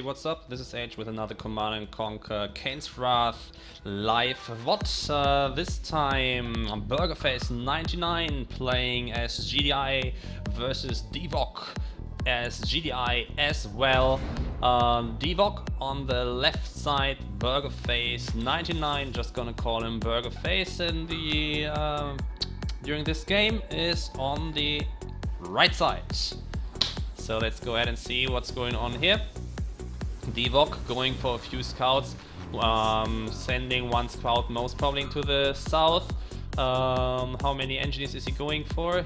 what's up? This is H with another Command & Conquer Kane's Wrath live VOD. This time BUGERface99 playing as GDI versus Divock as GDI as well. Divock on the left side, BUGERface99, just gonna call him BUGERface in the during this game, is on the right side. So let's go ahead and see what's going on here. Divock going for a few scouts, sending one scout most probably into the south. How many engineers is he going for?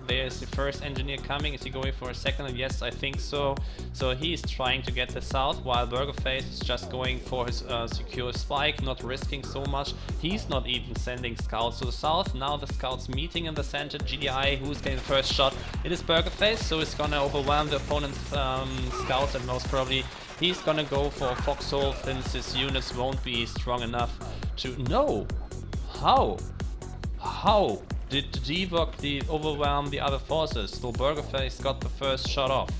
There's the first engineer coming. Is he going for a second? Yes, I think so. So he's trying to get the south, while BUGERface is just going for his secure spike, not risking so much. He's not even sending scouts to the south. Now the scouts meeting in the center. GDI, who's getting the first shot? It is BUGERface, so it's gonna overwhelm the opponent's scouts, and most probably he's gonna go for a foxhole since his units won't be strong enough to... No! How did Divock overwhelm the other forces? So BUGERface got the first shot off.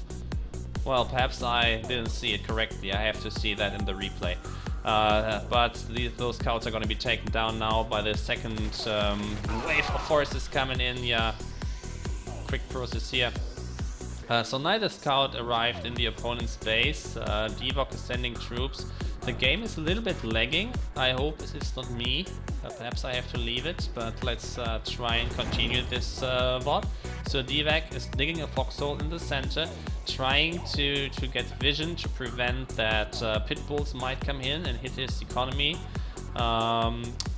Well, perhaps I didn't see it correctly. I have to see that in the replay. But those scouts are going to be taken down now by the second wave of forces coming in. Yeah, quick process here. So neither scout arrived in the opponent's base. Divock is sending troops. The game is a little bit lagging. I hope it's not me. Perhaps I have to leave it, but let's try and continue this VOD. So Divock is digging a foxhole in the center, trying to get vision to prevent that pit bulls might come in and hit his economy.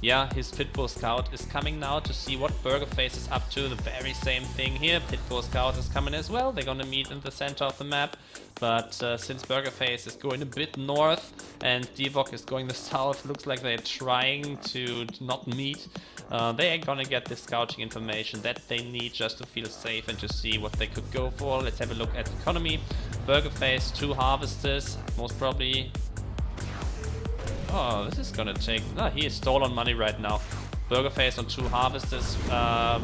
Yeah, his Pitbull Scout is coming now to see what BUGERface is up to. The very same thing here. Pitbull Scout is coming as well. They're gonna meet in the center of the map. But since BUGERface is going a bit north and Divock is going the south, looks like they're trying to not meet. They are gonna get the scouting information that they need just to feel safe and to see what they could go for. Let's have a look at economy. BUGERface, 2 harvesters, most probably. Oh, this is gonna take... No, he is stolen money right now. BUGERface on 2 harvesters,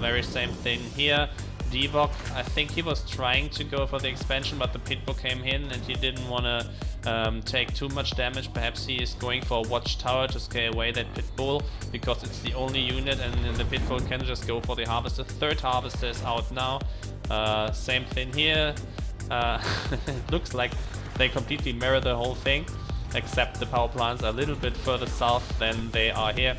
very same thing here. Divock, I think he was trying to go for the expansion, but the pitbull came in and he didn't want to take too much damage. Perhaps he is going for a watchtower to scare away that pitbull, because it's the only unit and the pitbull can just go for the harvester. 3rd harvester is out now. Same thing here. It looks like they completely mirror the whole thing, except the power plants are a little bit further south than they are here.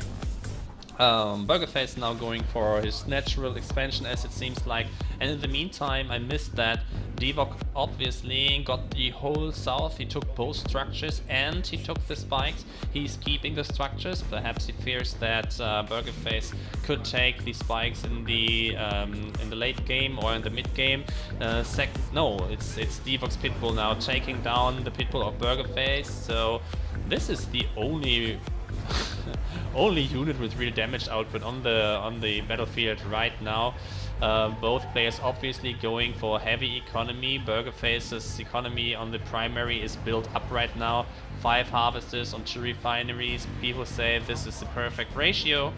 BUGERface now going for his natural expansion, as it seems like, and in the meantime I missed that Divock obviously got the whole south. He took both structures and he took the spikes. He's keeping the structures. Perhaps he fears that BUGERface could take the spikes in the late game or in the mid game. No, it's Divock's pitbull now taking down the pitbull of BUGERface. So this is the only only unit with real damage output on the battlefield right now. Both players obviously going for heavy economy. BUGERface's economy on the primary is built up right now. 5 harvesters on 2 refineries. People say this is the perfect ratio.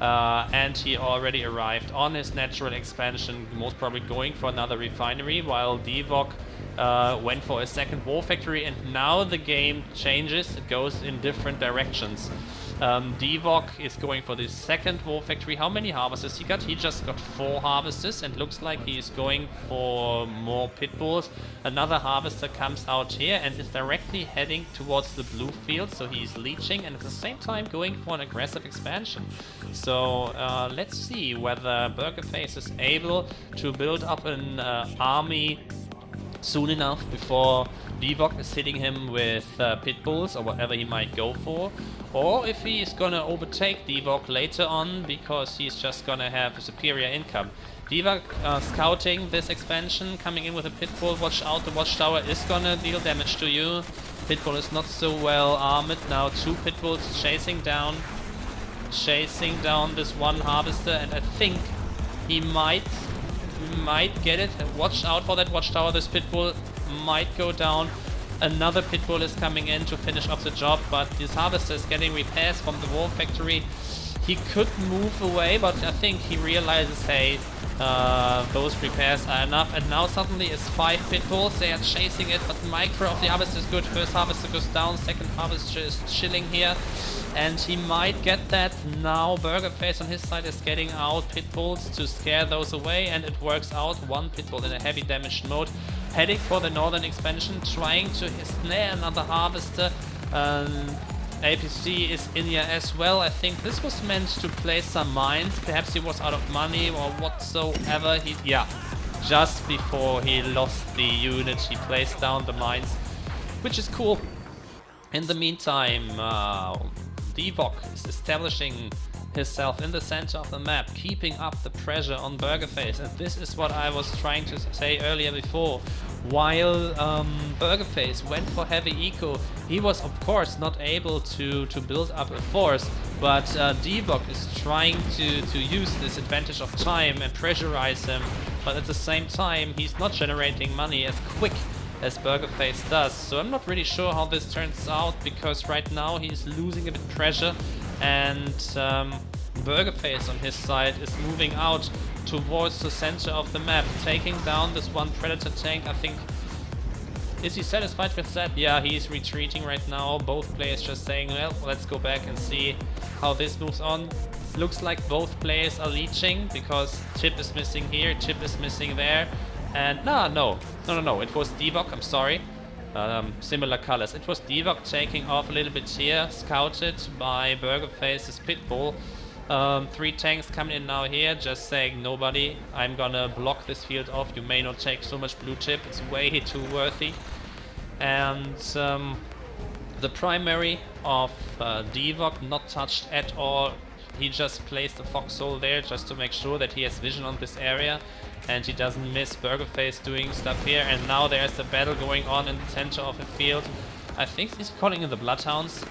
And he already arrived on his natural expansion, most probably going for another refinery, while Divock went for a second war factory, and now the game changes. It goes in different directions. Divock is going for the second war factory. How many harvesters he got? He just got 4 harvesters, and looks like he's going for more pit bulls. Another harvester comes out here and is directly heading towards the blue field, so he's leeching and at the same time going for an aggressive expansion. So let's see whether BUGERface is able to build up an army soon enough before Divock is hitting him with pit bulls or whatever he might go for, or if he is gonna overtake Divock later on because he's just gonna have a superior income. Divock scouting this expansion, coming in with a pitbull. Watch out, the watchtower is gonna deal damage to you. Pitbull is not so well armored now. 2 pitbulls chasing down this one harvester, and I think he might get it. Watch out for that watchtower. This pitbull might go down. Another pit bull is coming in to finish off the job, but this harvester is getting repairs from the war factory. He could move away, but I think he realizes, hey, those repairs are enough. And now suddenly it's 5 pit bulls. They are chasing it, but the micro of the harvester is good. First harvester goes down, second harvester is chilling here. And he might get that. Now BUGERface on his side is getting out pit bulls to scare those away, and it works out. 1 pit bull in a heavy damage mode, heading for the northern expansion, trying to snare another harvester. APC is in here as well. I think this was meant to place some mines. Perhaps he was out of money or whatsoever. Yeah, just before he lost the unit, he placed down the mines, which is cool. In the meantime, Divock is establishing himself in the center of the map, keeping up the pressure on BUGERface, and this is what I was trying to say earlier before. While BUGERface went for heavy eco, he was of course not able to build up a force, but Divock is trying to use this advantage of time and pressurize him, but at the same time he's not generating money as quick as BUGERface does. So I'm not really sure how this turns out, because right now he's losing a bit pressure, and BUGERface on his side is moving out towards the center of the map, taking down this one predator tank. I think, is he satisfied with that? Yeah, he's retreating right now. Both players just saying, well, let's go back and see how this moves on. Looks like both players are leeching, because Tip is missing here, Tip is missing there. And no, it was Divock, I'm sorry. Similar colors. It was Divock taking off a little bit here, scouted by BUGERface's pitbull. 3 tanks coming in now here, just saying, nobody, I'm gonna block this field off, you may not take so much blue chip, it's way too worthy. And the primary of Divock not touched at all. He just placed the foxhole there just to make sure that he has vision on this area and he doesn't miss BUGERface doing stuff here. And now there's a battle going on in the center of the field. I think he's calling in the Bloodhounds.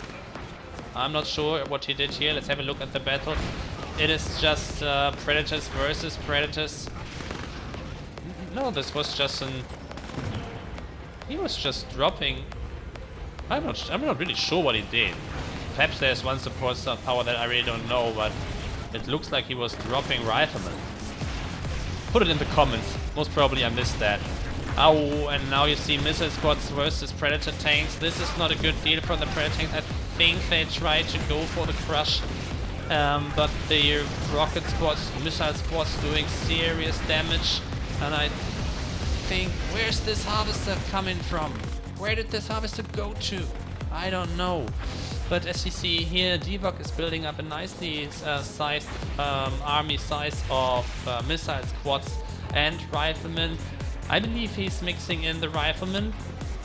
I'm not sure what he did here. Let's have a look at the battle. It is just Predators versus Predators. No, this was just an... He was just dropping... I'm not really sure what he did. Perhaps there's one support power that I really don't know, but it looks like he was dropping riflemen. Put it in the comments. Most probably I missed that. Oh, and now you see missile squads versus predator tanks. This is not a good deal for the predator tanks. I think they tried to go for the crush, but the rocket squads, missile squads doing serious damage. And I think, where's this harvester coming from? Where did this harvester go to? I don't know. But as you see here, Divock is building up a nicely sized army size of missile squads and riflemen. I believe he's mixing in the riflemen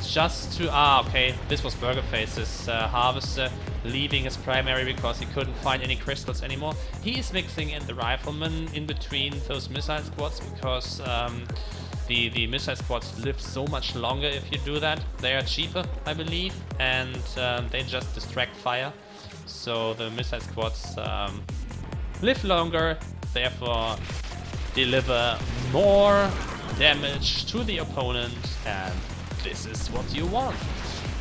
just to... okay, this was BUGERface's harvester leaving his primary because he couldn't find any crystals anymore. He is mixing in the riflemen in between those missile squads because the missile squads live so much longer if you do that. They are cheaper, I believe, and they just distract fire. So the missile squads live longer, therefore deliver more damage to the opponent, and this is what you want.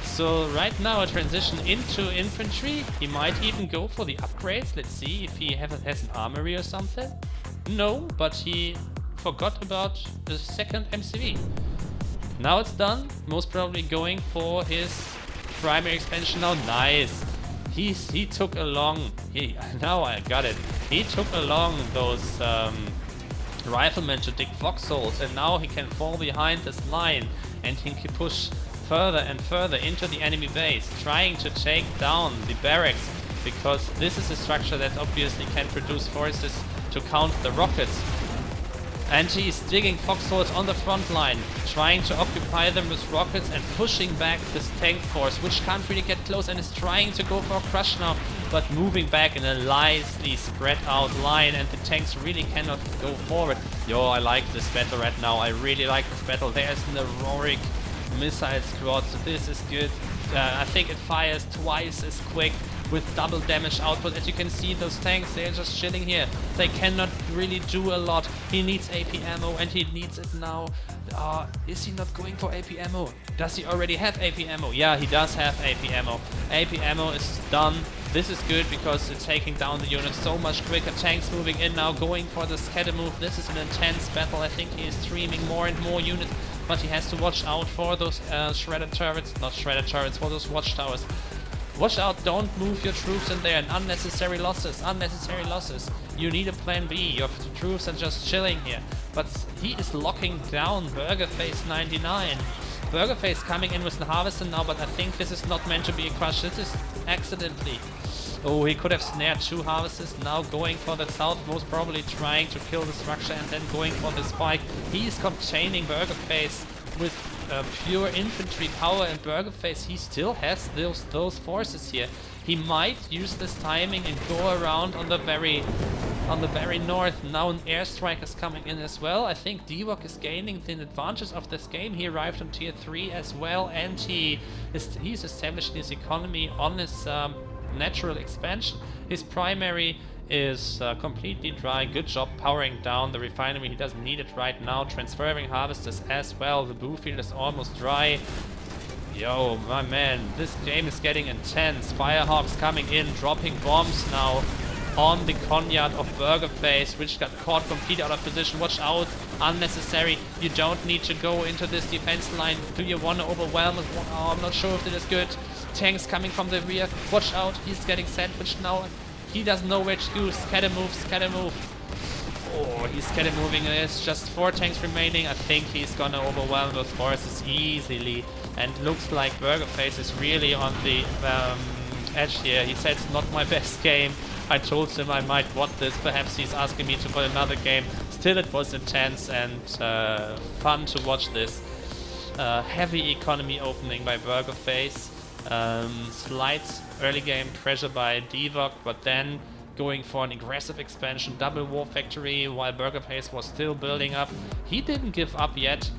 So right now a transition into infantry. He might even go for the upgrades. Let's see if he has an armory or something. No, but he forgot about the second MCV. Now it's done. Most probably going for his primary expansion now. Nice. He took along... now I got it. He took along those riflemen to dig foxholes, and now he can fall behind this line and he can push further and further into the enemy base, trying to take down the barracks, because this is a structure that obviously can produce forces to counter the rockets. And he's digging foxholes on the front line, trying to occupy them with rockets and pushing back this tank force, which can't really get close and is trying to go for a crush now, but moving back in a nicely spread out line, and the tanks really cannot go forward. Yo, I like this battle right now. I really like this battle. There's an heroic missile squad, so this is good. I think it fires twice as quick. with double damage output. As you can see, those tanks, they're just chilling here. They cannot really do a lot. He needs AP ammo and he needs it now. Is he not going for AP ammo? Does he already have AP ammo? Yeah, he does have AP ammo. AP ammo is done. This is good because it's taking down the unit so much quicker. Tanks moving in now, going for the scatter move. This is an intense battle. I think he is streaming more and more units, but he has to watch out for those shredder turrets. Not shredder turrets, for those watchtowers. Watch out, don't move your troops in there, and unnecessary losses, unnecessary losses. You need a plan B, your troops are just chilling here. But he is locking down BUGERface99. BUGERface coming in with the harvester now, but I think this is not meant to be a crush, this is accidentally. Oh, he could have snared 2 harvesters, now going for the south, most probably trying to kill the structure and then going for the spike. He is containing BUGERface with pure infantry power, and BUGERface, he still has those forces here. He might use this timing and go around on the very north. Now an airstrike is coming in as well. I think Divock is gaining the advantage of this game. He arrived on tier 3 as well, and he's established his economy on his natural expansion. His primary is completely dry. Good job powering down the refinery. He doesn't need it right now. Transferring harvesters as well. The blue field is almost dry. Yo, my man, this game is getting intense. Firehawks coming in, dropping bombs now on the coneyard of BUGERface, which got caught completely out of position. Watch out, unnecessary. You don't need to go into this defense line. Do you want to overwhelm it? Oh, I'm not sure if it is good. Tanks coming from the rear. Watch out, he's getting sandwiched now. He doesn't know where to go. Scatter move, scatter move. Oh, he's scatter moving. There's just 4 tanks remaining. I think he's gonna overwhelm those forces easily. And looks like BUGERface is really on the edge here. He said it's not my best game. I told him I might want this. Perhaps he's asking me to play another game. Still, it was intense and fun to watch this. Heavy economy opening by BUGERface. Slight early game pressure by Divock, but then going for an aggressive expansion, double war factory, while BUGERface was still building up. He didn't give up yet.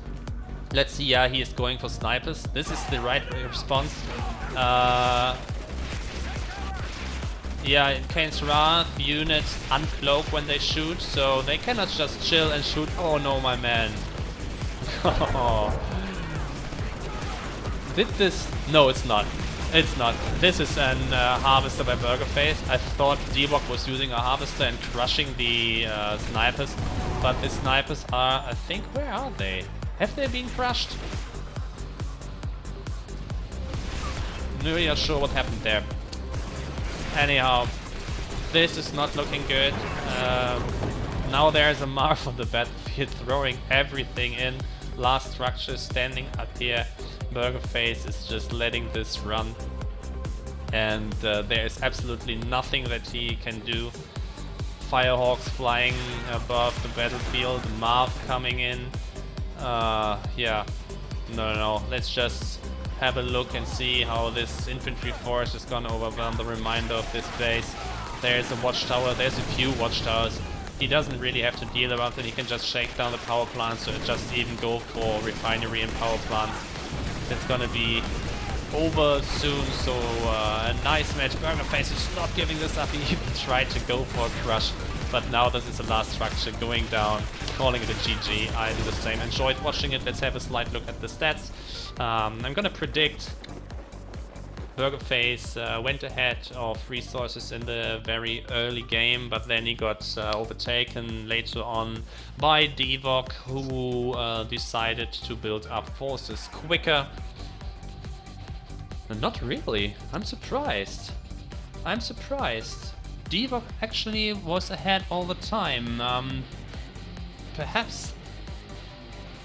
Let's see, yeah, he is going for snipers. This is the right response. Yeah, in Kane's Wrath, units uncloak when they shoot, so they cannot just chill and shoot. Oh no, my man. Did this? No, it's not. It's not. This is an harvester by BUGERface. I thought Divock was using a harvester and crushing the snipers, but the snipers are, I think, where are they? Have they been crushed? No, you're sure what happened there. Anyhow, this is not looking good. Now there's a Marv on the battlefield throwing everything in. Last structure standing up here. BUGERface is just letting this run. And there is absolutely nothing that he can do. Firehawks flying above the battlefield. Marv coming in. Yeah. No. Let's just have a look and see how this infantry force is gonna overwhelm the remainder of this base. There's a watchtower, there's a few watchtowers. He doesn't really have to deal around it, he can just shake down the power plants or just even go for refinery and power plants. It's gonna be over soon, so a nice match. BUGERface is not giving this up, he even tried to go for a crush. But now this is the last structure going down, calling it a GG. I do the same. Enjoyed watching it. Let's have a slight look at the stats. I'm gonna predict BUGERface went ahead of resources in the very early game, but then he got overtaken later on by Divock, who decided to build up forces quicker. Not really. I'm surprised. I'm surprised. Divock actually was ahead all the time. Perhaps...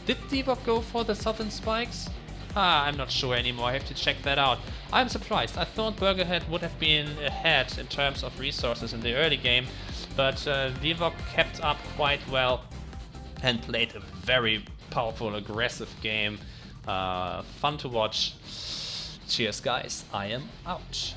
Did Divock go for the southern spikes? I'm not sure anymore, I have to check that out. I'm surprised, I thought BUGERhead would have been ahead in terms of resources in the early game, but Divock kept up quite well and played a very powerful, aggressive game. Fun to watch. Cheers guys, I am out.